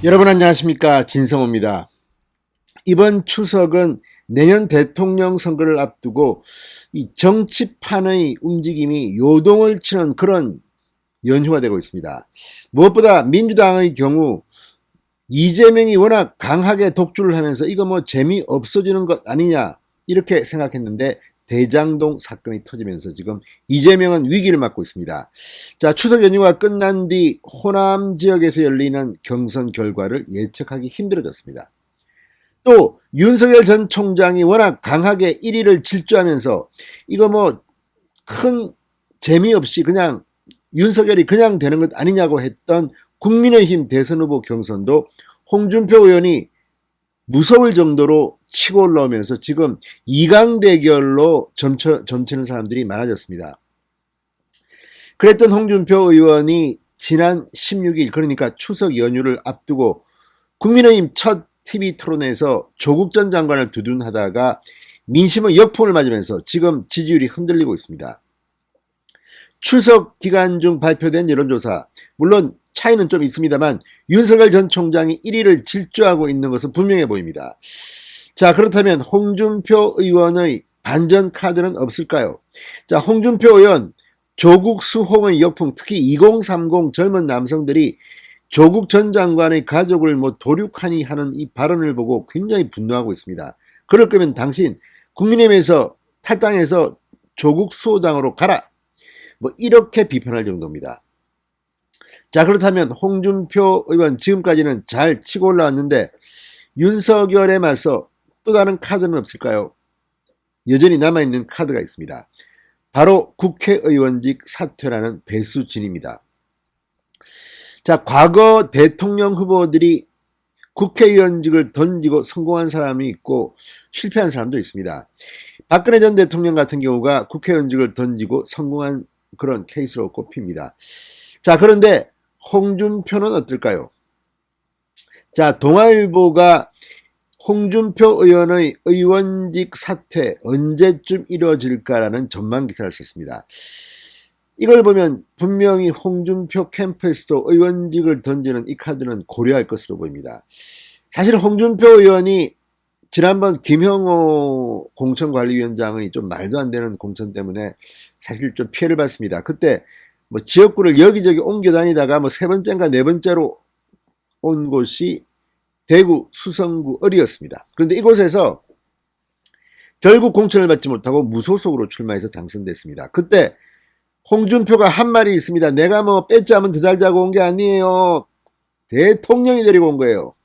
여러분 안녕하십니까, 진성호입니다. 이번 추석은 내년 대통령 선거를 앞두고 이 정치판의 움직임이 요동을 치는 그런 연휴가 되고 있습니다. 무엇보다 민주당의 경우 이재명이 워낙 강하게 독주를 하면서 이거 뭐 재미없어지는 것 아니냐 이렇게 생각했는데, 대장동 사건이 터지면서 지금 이재명은 위기를 맞고 있습니다. 자, 추석 연휴가 끝난 뒤 호남 지역에서 열리는 경선 결과를 예측하기 힘들어졌습니다. 또 윤석열 전 총장이 워낙 강하게 1위를 질주하면서 이거 뭐 큰 재미없이 그냥 윤석열이 그냥 되는 것 아니냐고 했던 국민의힘 대선 후보 경선도 홍준표 의원이 무서울 정도로 치고 올라오면서 지금 2강 대결로 점치는 사람들이 많아졌습니다. 그랬던 홍준표 의원이 지난 16일, 그러니까 추석 연휴를 앞두고 국민의힘 첫 TV 토론에서 조국 전 장관을 두둔하다가 민심의 역풍을 맞으면서 지금 지지율이 흔들리고 있습니다. 추석 기간 중 발표된 여론조사, 물론 차이는 좀 있습니다만 윤석열 전 총장이 1위를 질주하고 있는 것은 분명해 보입니다. 자, 그렇다면 홍준표 의원의 반전 카드는 없을까요? 자, 홍준표 의원 조국 수홍의 역풍, 특히 2030 젊은 남성들이 조국 전 장관의 가족을 뭐 도륙하니 하는 이 발언을 보고 굉장히 분노하고 있습니다. 그럴 거면 당신 국민의힘에서 탈당해서 조국 수호당으로 가라, 뭐 이렇게 비판할 정도입니다. 자, 그렇다면 홍준표 의원 지금까지는 잘 치고 올라왔는데 윤석열에 맞서 또 다른 카드는 없을까요? 여전히 남아있는 카드가 있습니다. 바로 국회의원직 사퇴라는 배수진입니다. 자, 과거 대통령 후보들이 국회의원직을 던지고 성공한 사람이 있고 실패한 사람도 있습니다. 박근혜 전 대통령 같은 경우가 국회의원직을 던지고 성공한 그런 케이스로 꼽힙니다. 자, 그런데 홍준표는 어떨까요? 자, 동아일보가 홍준표 의원의 의원직 사퇴 언제쯤 이루어질까라는 전망 기사를 썼습니다. 이걸 보면 분명히 홍준표 캠프에서도 의원직을 던지는 이 카드는 고려할 것으로 보입니다. 사실 홍준표 의원이 지난번 김형호 공천관리위원장의 좀 말도 안 되는 공천 때문에 사실 좀 피해를 봤습니다. 그때 뭐 지역구를 여기저기 옮겨 다니다가 뭐 세 번째인가 네 번째로 온 곳이 대구 수성구 을이었습니다. 그런데 이곳에서 결국 공천을 받지 못하고 무소속으로 출마해서 당선됐습니다. 그때 홍준표가 한 말이 있습니다. 내가 뭐 빼짜면 더 달자고 온 게 아니에요. 대통령이 데리고 온 거예요.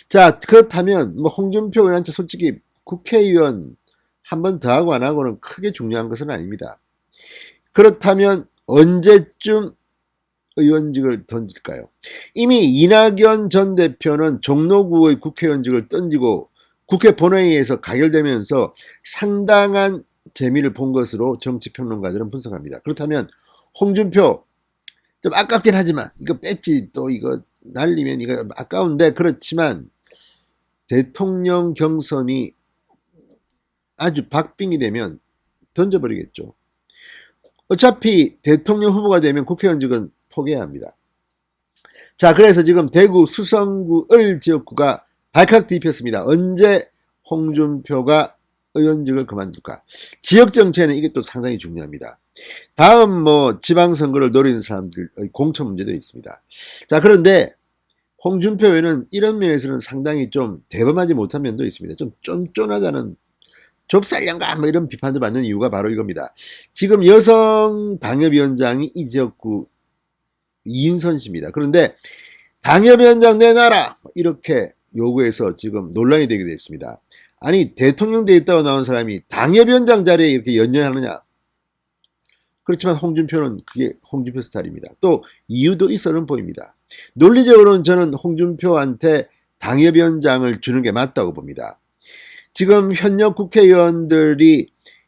자, 그렇다면 뭐 홍준표 의원한테 솔직히 국회의원 한 번 더 하고 안 하고는 크게 중요한 것은 아닙니다. 그렇다면 언제쯤 의원직을 던질까요? 이미 이낙연 전 대표는 종로구의 국회의원직을 던지고 국회 본회의에서 가결되면서 상당한 재미를 본 것으로 정치평론가들은 분석합니다. 그렇다면 홍준표 좀 아깝긴 하지만 이거 뺐지 또 이거 날리면 이거 아까운데, 그렇지만 대통령 경선이 아주 박빙이 되면 던져버리겠죠. 어차피 대통령 후보가 되면 국회의원직은 포기해야 합니다. 자, 그래서 지금 대구 수성구 을 지역구가 발칵 뒤집혔습니다. 언제 홍준표가 의원직을 그만둘까? 지역 정치에는 이게 또 상당히 중요합니다. 다음 뭐 지방선거를 노리는 사람들의 공천 문제도 있습니다. 자, 그런데 홍준표 의원은 이런 면에서는 상당히 좀 대범하지 못한 면도 있습니다. 좀 쫀쫀하다는, 좁쌀련가 뭐 이런 비판도 받는 이유가 바로 이겁니다. 지금 여성 당협위원장이 이 지역구 이인선 씨입니다. 그런데 당협위원장 내놔라 이렇게 요구해서 지금 논란이 되기도 했습니다. 아니, 대통령 돼 있다고 나온 사람이 당협위원장 자리에 이렇게 연연하느냐? 그렇지만 홍준표는 그게 홍준표 스타일입니다. 또 이유도 있어는 보입니다. 논리적으로는 저는 홍준표한테 당협위원장을 주는 게 맞다고 봅니다. 지금 현역 국회의원들이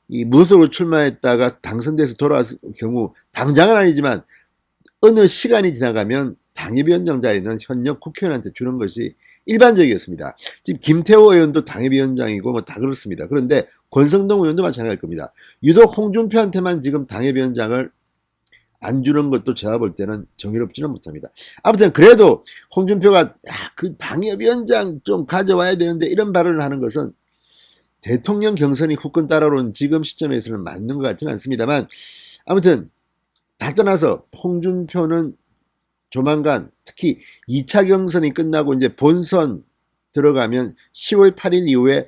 이 무소속으로 출마했다가 당선돼서 돌아왔을 경우 당장은 아니지만 어느 시간이 지나가면 당협위원장 자리는 현역 국회의원한테 주는 것이 일반적이었습니다. 지금 김태호 의원도 당협위원장이고 뭐 다 그렇습니다. 그런데 권성동 의원도 마찬가지일 겁니다. 유독 홍준표한테만 지금 당협위원장을 안 주는 것도 제가 볼 때는 정의롭지는 못합니다. 아무튼 그래도 홍준표가 그 당협위원장 좀 가져와야 되는데 이런 발언을 하는 것은 대통령 경선이 후끈 따라오는 지금 시점에서는 맞는 것 같지는 않습니다만, 아무튼 다 떠나서 홍준표는 조만간 특히 2차 경선이 끝나고 이제 본선 들어가면 10월 8일 이후에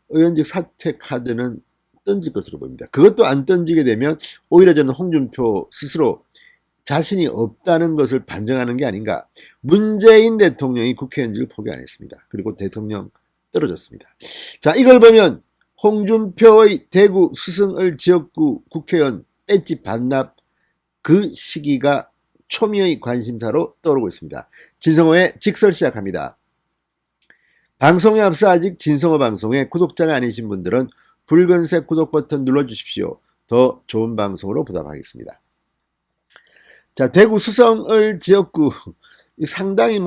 의원직 사퇴 카드는 던질 것으로 보입니다. 그것도 안 던지게 되면 오히려 저는 홍준표 스스로 자신이 없다는 것을 반증하는 게 아닌가. 문재인 대통령이 국회의원직을 포기 안 했습니다. 그리고 대통령 떨어졌습니다. 자, 이걸 보면 홍준표의 대구 수성을 지역구 국회의원 배지 반납 그 시기가 초미의 관심사로 떠오르고 있습니다. 진성호의 직설 시작합니다. 방송에 앞서 아직 진성호 방송의 구독자가 아니신 분들은 붉은색 구독 버튼 눌러주십시오. 더 좋은 방송으로 보답하겠습니다. 자, 대구 수성을 지역구 상당히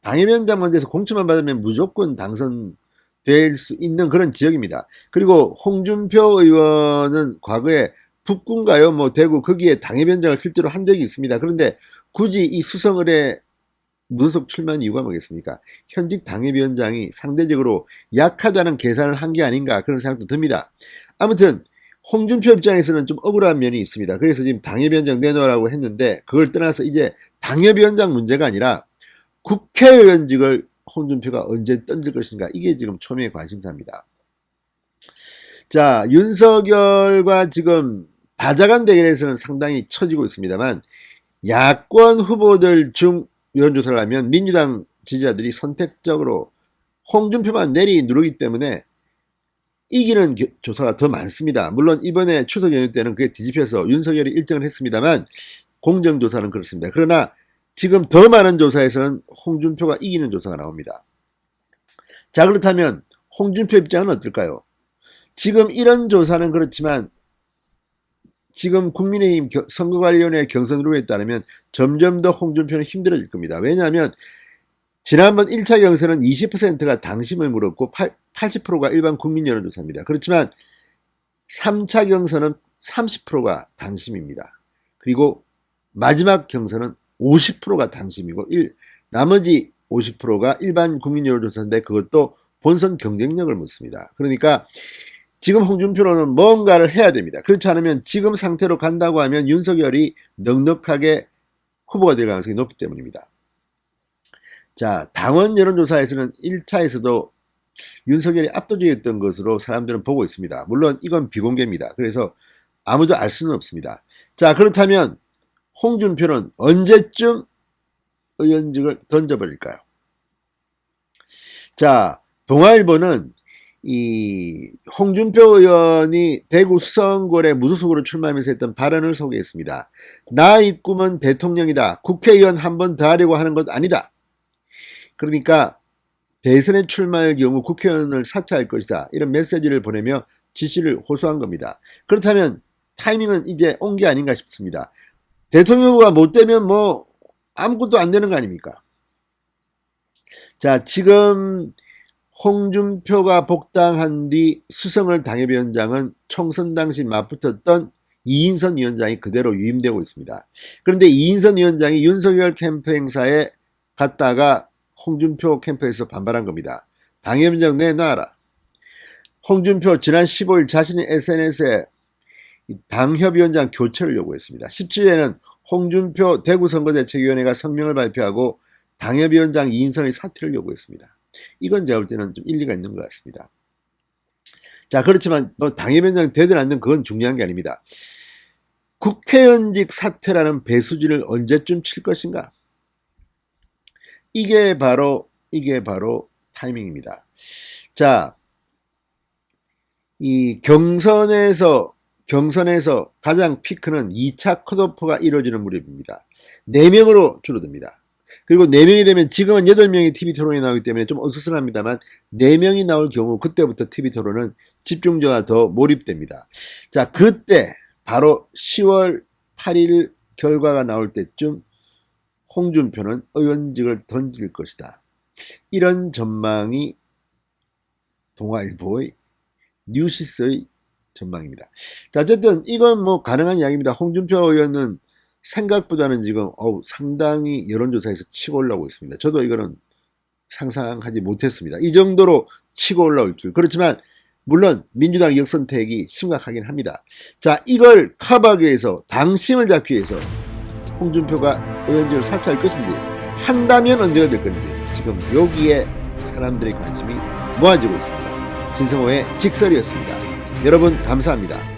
당협위원장만 돼서 공천만 받으면 무조건 당선될 수 있는 그런 지역입니다. 그리고 홍준표 의원은 과거에 북구인가요? 대구 거기에 당협위원장을 실제로 한 적이 있습니다. 그런데 굳이 이 수성을에 무소속 출마한 이유가 뭐겠습니까? 현직 당협위원장이 상대적으로 약하다는 계산을 한 게 아닌가 그런 생각도 듭니다. 아무튼 홍준표 입장에서는 좀 억울한 면이 있습니다. 그래서 지금 당협위원장 내놓으라고 했는데 그걸 떠나서 이제 당협위원장 문제가 아니라 국회의원직을 홍준표가 언제 던질 것인가 이게 지금 초미의 관심사입니다. 자, 윤석열과 지금 다자간 대결에서는 상당히 처지고 있습니다만 야권 후보들 중 여론조사를 하면 민주당 지지자들이 선택적으로 홍준표만 내리 누르기 때문에 이기는 조사가 더 많습니다. 물론 이번에 추석 연휴 때는 그게 뒤집혀서 윤석열이 1등을 했습니다만 공정조사는 그렇습니다. 그러나 지금 더 많은 조사에서는 홍준표가 이기는 조사가 나옵니다. 자, 그렇다면 홍준표 입장은 어떨까요? 지금 이런 조사는 그렇지만 지금 국민의힘 선거관리위원회 경선 룰에 따르면 점점 더 홍준표는 힘들어질 겁니다. 왜냐하면 지난번 1차 경선은 20%가 당심을 물었고 80%가 일반 국민 여론조사입니다. 그렇지만 3차 경선은 30%가 당심입니다. 그리고 마지막 경선은 50%가 당심이고 나머지 50%가 일반 국민 여론조사인데 그것도 본선 경쟁력을 묻습니다. 그러니까 지금 홍준표는 뭔가를 해야 됩니다. 그렇지 않으면 지금 상태로 간다고 하면 윤석열이 넉넉하게 후보가 될 가능성이 높기 때문입니다. 자, 당원 여론조사에서는 1차에서도 윤석열이 압도적이었던 것으로 사람들은 보고 있습니다. 물론 이건 비공개입니다. 그래서 아무도 알 수는 없습니다. 자, 그렇다면 홍준표는 언제쯤 의원직을 던져버릴까요? 자, 동아일보는 이 홍준표 의원이 대구 수성골에 무소속으로 출마하면서 했던 발언을 소개했습니다. 나의 꿈은 대통령이다. 국회의원 한 번 더 하려고 하는 것 아니다. 그러니까 대선에 출마할 경우 국회의원을 사퇴할 것이다. 이런 메시지를 보내며 지시를 호소한 겁니다. 그렇다면 타이밍은 이제 온 게 아닌가 싶습니다. 대통령 후보가 못 되면 아무것도 안 되는 거 아닙니까? 자, 지금 홍준표가 복당한 뒤 수성을 당협위원장은 총선 당시 맞붙었던 이인선 위원장이 그대로 유임되고 있습니다. 그런데 이인선 위원장이 윤석열 캠프 행사에 갔다가 홍준표 캠프에서 반발한 겁니다. 당협위원장 내놔라. 홍준표 지난 15일 자신의 SNS에 당협위원장 교체를 요구했습니다. 17일에는 홍준표 대구선거대책위원회가 성명을 발표하고 당협위원장 이인선의 사퇴를 요구했습니다. 이건 제가 볼 때는 좀 일리가 있는 것 같습니다. 자, 그렇지만 당협위원장 되든 안 되든 그건 중요한 게 아닙니다. 국회의원직 사퇴라는 배수진을 언제쯤 칠 것인가? 이게 바로 타이밍입니다. 자, 이 경선에서 가장 피크는 2차 컷오프가 이루어지는 무렵입니다. 4명으로 줄어듭니다. 그리고 4명이 되면 지금은 8명이 TV토론에 나오기 때문에 좀 어수선합니다만 4명이 나올 경우 그때부터 TV토론은 집중적으로 더 몰입됩니다. 자, 그때 바로 10월 8일 결과가 나올 때쯤 홍준표는 의원직을 던질 것이다. 이런 전망이 동아일보의 뉴시스의 전망입니다. 자, 어쨌든 이건 뭐 가능한 이야기입니다. 홍준표 의원은 생각보다는 지금 상당히 여론조사에서 치고 올라오고 있습니다. 저도 이거는 상상하지 못했습니다. 이 정도로 치고 올라올 줄. 그렇지만 물론 민주당 역선택이 심각하긴 합니다. 자, 이걸 커버하기 위해서 당심을 잡기 위해서 홍준표가 의원직을 사퇴할 것인지, 한다면 언제가 될 건지 지금 여기에 사람들의 관심이 모아지고 있습니다. 진성호의 직설이었습니다. 여러분 감사합니다.